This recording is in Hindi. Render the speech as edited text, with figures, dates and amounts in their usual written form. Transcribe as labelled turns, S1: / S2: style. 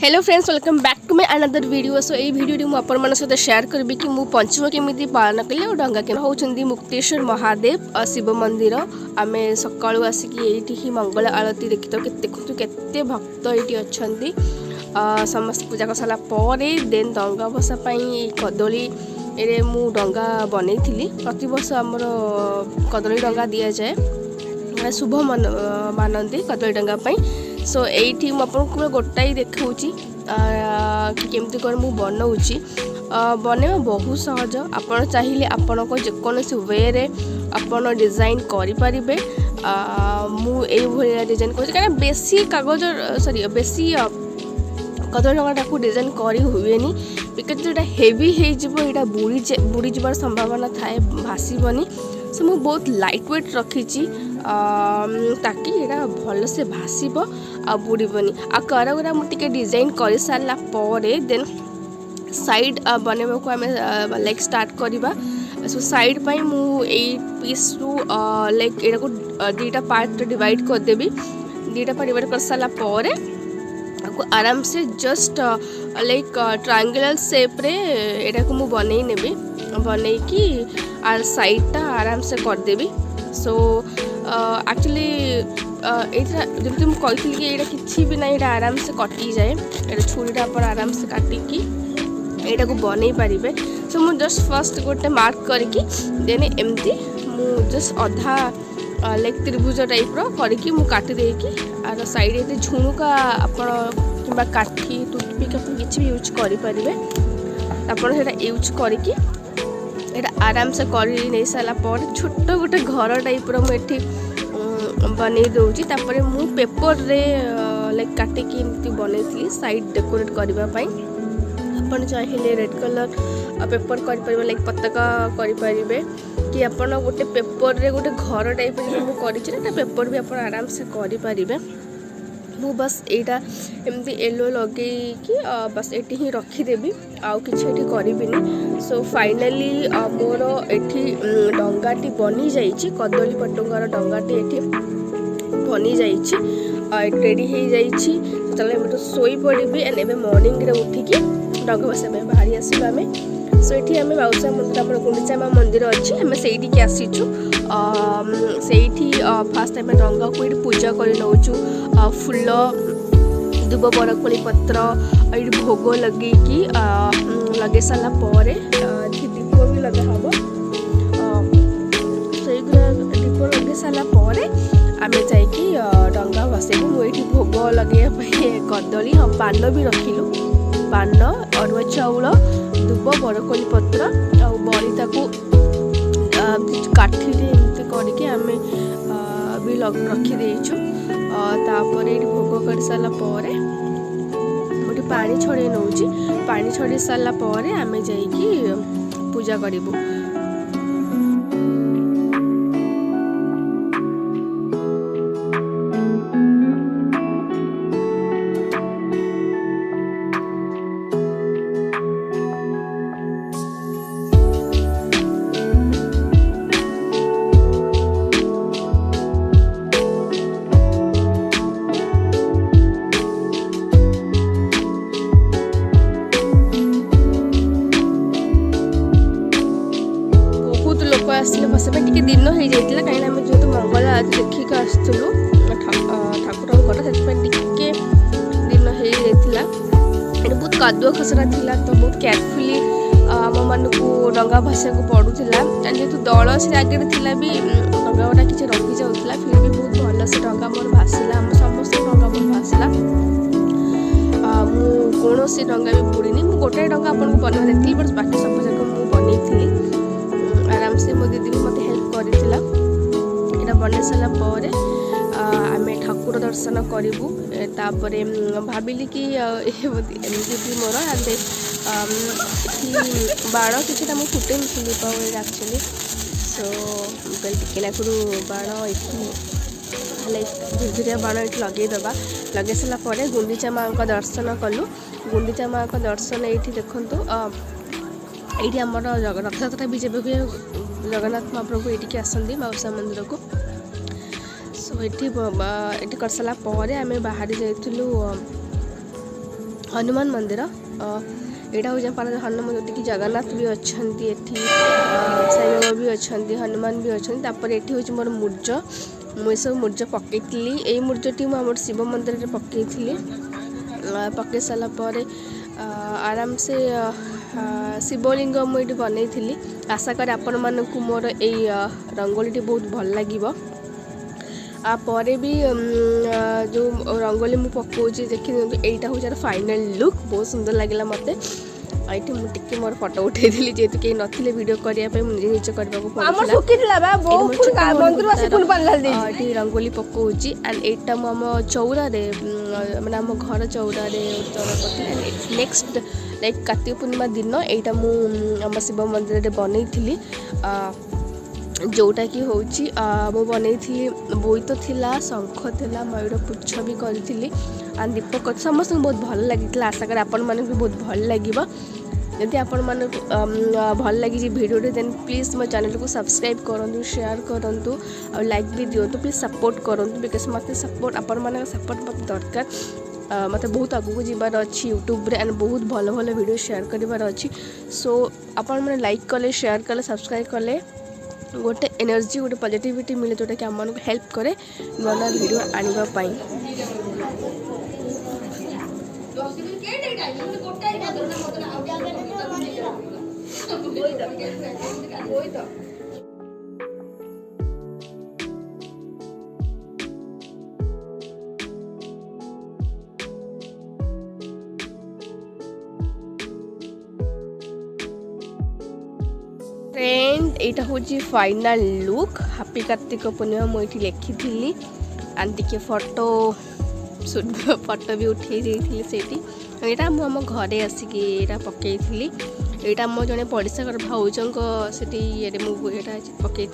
S1: Hello friends, welcome back to my another video. So ये वीडियो मुझे आपण सहित शेयर करी कि मुझे पंचम केमी पालन कले और डंगा के होती मुक्तेश्वर महादेव शिव मंदिर। आम सका आसिक ये मंगल आरती देखी तो देखु केते भक्त ये अच्छा समस्त पूजा कर सारापर देन डंगा भसाई कदली रे मु डंगा बनई प्रति वर्ष आमर कदली डंगा दि जाए शुभ मानती कदली डंगा। सो ये मुझे गोटाई देखा कि केमती कर मु बनाऊँगी बनवा बहुत सहज। आपड़ चाहिए आपण को जेकोसी वे रे आपण डिजाइन करें मुझे डिजाइन कर बेसी कागज सॉरी बेसी कदली डंगा को डिजाइन करी हुए बिकज जो हेवी होटा बुड़ी जबार संभावना थाए भासबनी। सो मुझे बहुत लाइट वेट रखी ताकि यहाँ भल से भाषब आ बुड़बनी आ करगुरा मुझे डिजाइन कर सारापर देन साइड बनवा को आम लाइक स्टार्ट करवा। सो साइड पाई मुझे पीस रु लाइक यहाँ को दीटा पार्ट डिवाइड करदेवी। दीटा पार्ट डिवाइड कर सारापर आपको आराम से जस्ट लाइक ट्रायंगुलर शेप रे एटा को मु बनै नेबी बनै कि आर साइडटा आराम से करदेवी। सो एक्चुअली जमी मुझे कही कि यहाँ किसी भी ना यहाँ आराम से कटि जाए छुरीटा आप आराम से काटिकी यहाँ को बन पारे। सो मुझे जस्ट फर्स्ट गोटे मार्क करके देन एमती मु जस्ट अधा लाइक त्रिभुज टाइप करके मुझे काटी देकी आर साइड ये झुणुका आप काठी टूथपिक आप किसी भी यूज करें आपड़ा यूज करके यहाँ आराम से कर नहीं सारापर छोट गोटे घर टाइप मुझे बन दूसरी तापर मु पेपर रे लाइक काटिकी एमती बनई साइड डेकोरेट करने। आप चाहिए रेड कलर पेपर कर लाइक पताका करें कि आप गोटे पेपर रे गोटे घर टाइप कर पेपर भी आप आराम से करें। मु बस यहाँ एमती येलो लगे कि बस ये ही रखीदेवी आउ किसी ये करी। सो फाइनाली मोर ये डंगाटी बनी जाइए कदली पटुंगार डंगाटी ये बनी जाइए रेडी हो जाइए। तो शोई पड़ी एंड एवं मॉर्निंग रे उठिकी डंगा बसाई बाहरी आसू आम। सो ये आम बाउसा मंदिर आप गुंडीचा माँ मंदिर अच्छी आम से आसीचु से फास्ट आम डंगा को ये पूजा कर नौचु फुल दुब बरकोली पत्र ये भोग लगे लगे सारापर दीप भी लगा हम से दीप लगे सारापर आम जा डंगा भसेबू। मुझे भोग लगे कदली हाँ पान भी रखिलु पान अरुआ चाउल दुब बरकोली पत्र आ बड़ीता काठी एमती करके आम भी रखीदेचु। तापर ये भोग कर सारापर गोटे पानी छड़े नौची पानी छड़े सारापर आम जा पूजा करूँ। आसले बसबा टी दिन हो जाता कहीं आम जो मंगल आरती देखिक आसलु ठाकुर से दिन हो जाता बहुत कादुआ खसरा था। तो बहुत केयरफुली आम मानक डंगा भसा पड़ूला एंड जेहतु दल से आगे था भी डंगा गुटा किसी रखी जाऊला फिर भी बहुत भल से डंगा मोर भाषला आम समस्त डंगा मोर भाषला मुझे डंगा भी बुड़ीनी मुझे गोटाए डंगा आपको बना देखी बट बाकी सब जाक मुझे बनई आराम से मो दीदी भी मत हेल्प करथिला। एटा बने सारापर आम ठाकुर दर्शन करूँ तापर भाविली कि एमती भी मोर आंदे बाण कि फुटे दीपावली एक्चुअली। सो टिके बाण लाइक धीरे बाण ये लगेदबा लगे सारापर गुंडीचा माँ का दर्शन कलु। गुंडीचा माँ का दर्शन ये देखु ये आम रथ यात्रा भी जब हुए जगन्नाथ महाप्रभु ये आसती माउसा मंदिर को। सो ये कर सारापर आम बाहरी जाइलु हनुमान मंदिर यहाँ हूँ पारा हनुमान मंदिर कि जगन्नाथ भी अच्छा साई बाबा भी अच्छा हनुमान भी अच्छा ये हूँ मोर मूर्ज मुझे सब मूर्ज पकई यही मूर्जटी मुझे शिव मंदिर में पकई पकई सारापर आराम से शिवलिंग मुझे बनई आशा कर आपण मानक मोर यही रंगोली बहुत भल लगे आपर भी जो रंगोली मुझे पकाऊँगी देखिए यहाँ हूँ यार फाइनल लुक बहुत सुंदर लगे मत ये मुझे मोर फोटो उठे जेहेतु कहीं नथिले वीडियो करने मुझे निजे करने रंगोली पकाऊँगी एंड यहाँ मुझे चौरा मैंने आम घर चौरा कर नेक्स्ट लाइक कार्तिक पूर्णिमा दिन यहाँ मुझे शिव मंदिर में बनई जोटा कि हूँ मु बनई बोईत थिला शंख थिला मयूर पुच्छ भी करी एंड दीपक समस्त बहुत भल लगी आशा कर आपण मानक भी बहुत भल लगे जदि आपण मानक भल लगी वीडियो देन प्लीज मो चैनल को सब्सक्राइब करूँ शेयर करूँ और लाइक भी दिंतु प्लीज सपोर्ट करूँ बिकज मत सपोर्ट आपण मान सपोर्ट मत दरकार मत बहुत आगू जीवार अच्छी यूट्यूब रे एंड बहुत भल भल वीडियो शेयर करार अच्छी सो आपण मैंने लाइक कले शेयर कले सब्सक्राइब कले गोटे एनर्जी गोटे पॉजिटिविटी मिले जोटा कि आम हेल्प करे नुआ नुआ वीडियो आने फ्रेंड यहाँ हूँ final look happy Kartik Purnima मुझे लिखी थी एंड टे फोटो फोटो भी उठे से आम घरे आसिक पकई यहाँ मो जड़े पड़ोसा घर भाउज से मुझे पकई